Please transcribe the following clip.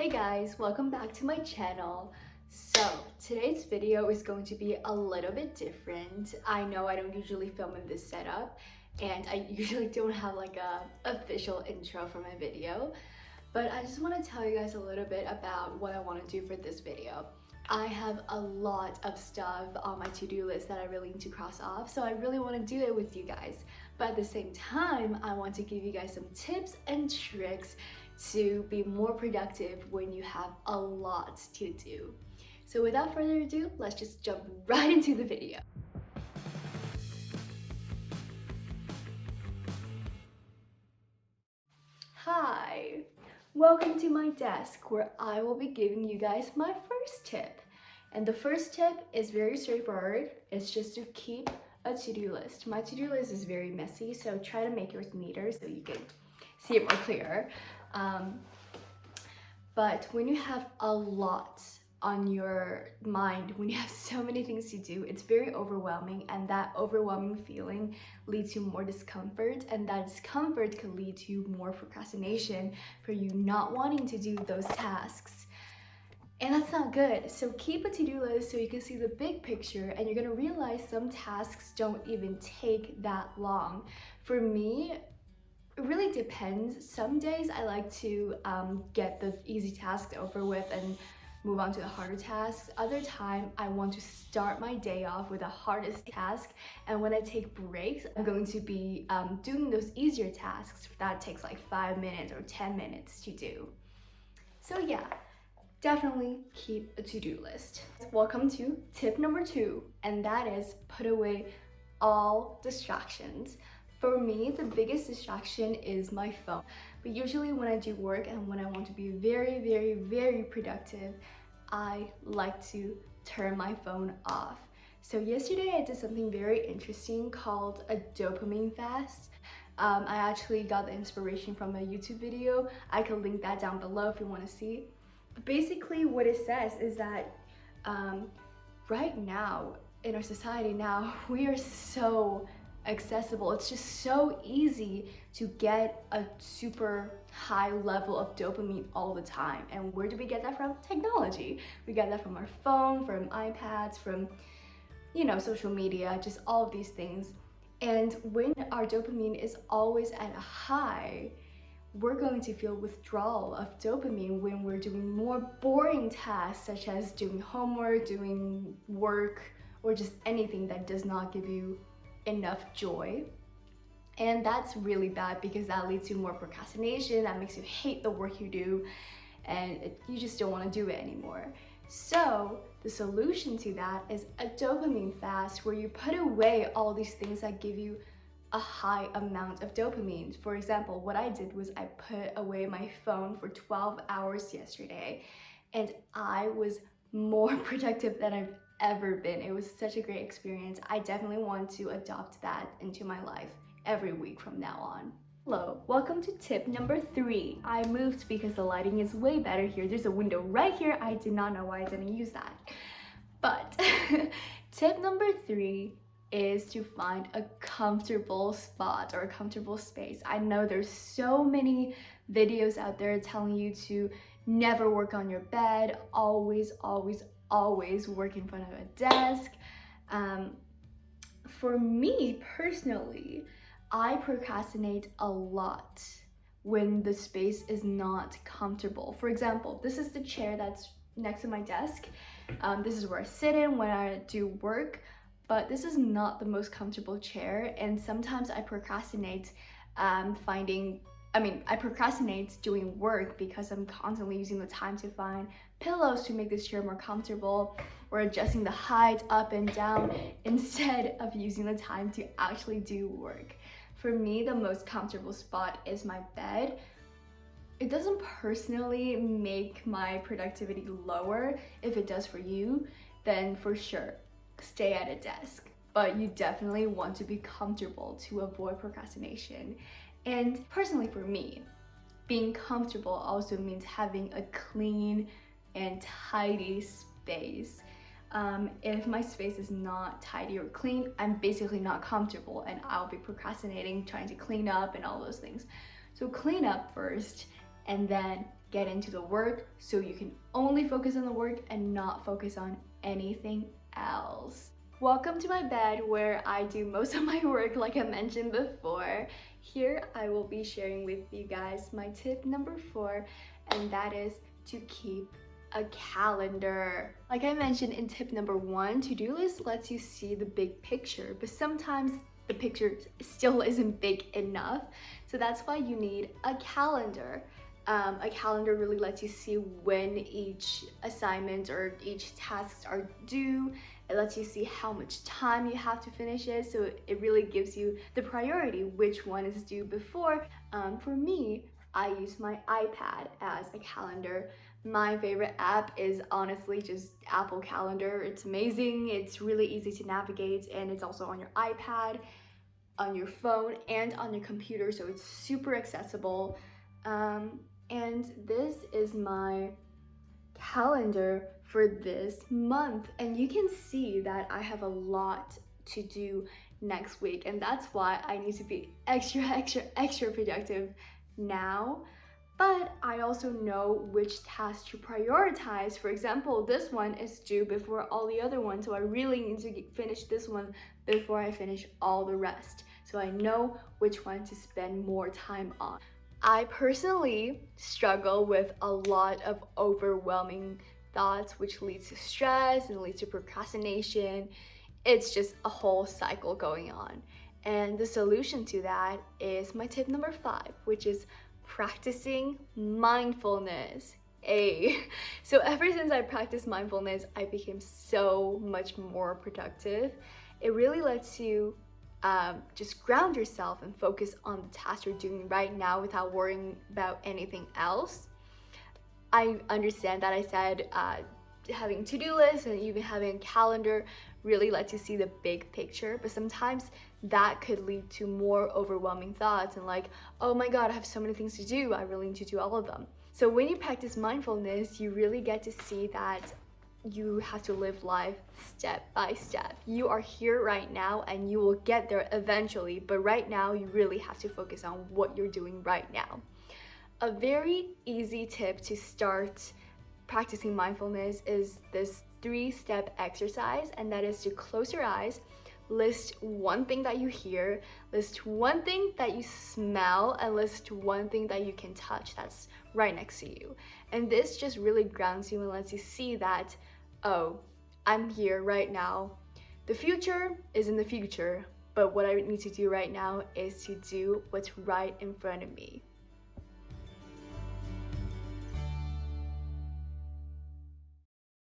Hey guys, welcome back to my channel. So today's video is going to be a little bit different. I know I don't usually film in this setup and I usually don't have like a official intro for my video, but I just want to tell you guys a little bit about what I want to do for this video. I have a lot of stuff on my to-do list that I really need to cross off, so I really want to do it with you guys. But at the same time, I want to give you guys some tips and tricks to be more productive when you have a lot to do. So without further ado, let's just jump right into the video. Hi, welcome to my desk where I will be giving you guys my first tip. And the first tip is very straightforward. It's just to keep a to-do list. My to-do list is very messy, so try to make yours neater so you can see it more clear. But when you have a lot on your mind, when you have so many things to do, it's very overwhelming, and that overwhelming feeling leads to more discomfort, and that discomfort could lead to more procrastination for you not wanting to do those tasks. And that's not good. So keep a to-do list so you can see the big picture, and you're gonna realize some tasks don't even take that long. For me, it really depends. Some days I like to get the easy tasks over with and move on to the harder tasks. Other time I want to start my day off with the hardest task, and when I take breaks I'm going to be doing those easier tasks that takes like 5 minutes or 10 minutes to do. So yeah, definitely keep a to-do list. Welcome to tip number 2, and that is put away all distractions. For me, the biggest distraction is my phone. But usually when I do work and when I want to be very productive, I like to turn my phone off. So yesterday I did something very interesting called a dopamine fast. I actually got the inspiration from a YouTube video. I can link that down below if you want to see. But basically what it says is that right now in our society now, we are so accessible. It's just so easy to get a super high level of dopamine all the time. And where do we get that from? Technology. We get that from our phone, from iPads, from, social media, just all of these things. And when our dopamine is always at a high, we're going to feel withdrawal of dopamine when we're doing more boring tasks, such as doing homework, doing work, or just anything that does not give you enough joy. And that's really bad because that leads to more procrastination. That makes you hate the work you do, and you just don't want to do it anymore. So the solution to that is a dopamine fast, where you put away all these things that give you a high amount of dopamine. For example, what I did was I put away my phone for 12 hours yesterday, and I was more productive than I've ever been. It was such a great experience. I definitely want to adopt that into my life every week from now on. Hello, welcome to tip number 3. I moved because the lighting is way better here. There's a window right here. I did not know why I didn't use that. But tip number 3 is to find a comfortable spot or a comfortable space. I know there's so many videos out there telling you to never work on your bed, always work in front of a desk. For me personally, I procrastinate a lot when the space is not comfortable. For example, this is the chair that's next to my desk. This is where I sit in when I do work, but this is not the most comfortable chair, and sometimes I procrastinate I procrastinate doing work because I'm constantly using the time to find pillows to make this chair more comfortable, or adjusting the height up and down instead of using the time to actually do work. For me, the most comfortable spot is my bed. It doesn't personally make my productivity lower. If it does for you, then for sure, stay at a desk. But you definitely want to be comfortable to avoid procrastination. And personally for me, being comfortable also means having a clean and tidy space. If my space is not tidy or clean, I'm basically not comfortable, and I'll be procrastinating, trying to clean up and all those things. So clean up first, and then get into the work so you can only focus on the work and not focus on anything else. Welcome to my bed where I do most of my work, like I mentioned before. Here I will be sharing with you guys my tip number 4, and that is to keep a calendar. Like I mentioned in tip number 1, to-do list lets you see the big picture, but sometimes the picture still isn't big enough. So that's why you need a calendar. A calendar really lets you see when each assignment or each tasks are due. It lets you see how much time you have to finish it. So it really gives you the priority, which one is due before. For me, I use my iPad as a calendar. My favorite app is honestly just Apple Calendar. It's amazing, it's really easy to navigate, and it's also on your iPad, on your phone, and on your computer, so it's super accessible. And this is my calendar for this month, and you can see that I have a lot to do next week, and that's why I need to be extra productive now. But I also know which tasks to prioritize. For example, this one is due before all the other ones, so I really need to finish this one before I finish all the rest. So I know which one to spend more time on. I personally struggle with a lot of overwhelming thoughts, which leads to stress and leads to procrastination. It's just a whole cycle going on. And the solution to that is my tip number 5, which is practicing mindfulness. So ever since I practiced mindfulness, I became so much more productive. It really lets you just ground yourself and focus on the task you're doing right now without worrying about anything else. I understand that I said having to-do lists and even having a calendar really lets you see the big picture, but sometimes that could lead to more overwhelming thoughts and like, oh my god, I have so many things to do, I really need to do all of them. So when you practice mindfulness, you really get to see that you have to live life step by step. You are here right now and you will get there eventually, but right now you really have to focus on what you're doing right now. A very easy tip to start practicing mindfulness is this 3-step exercise, and that is to close your eyes, list one thing that you hear, list one thing that you smell, and list one thing that you can touch that's right next to you. And this just really grounds you and lets you see that, oh, I'm here right now. The future is in the future, but what I need to do right now is to do what's right in front of me.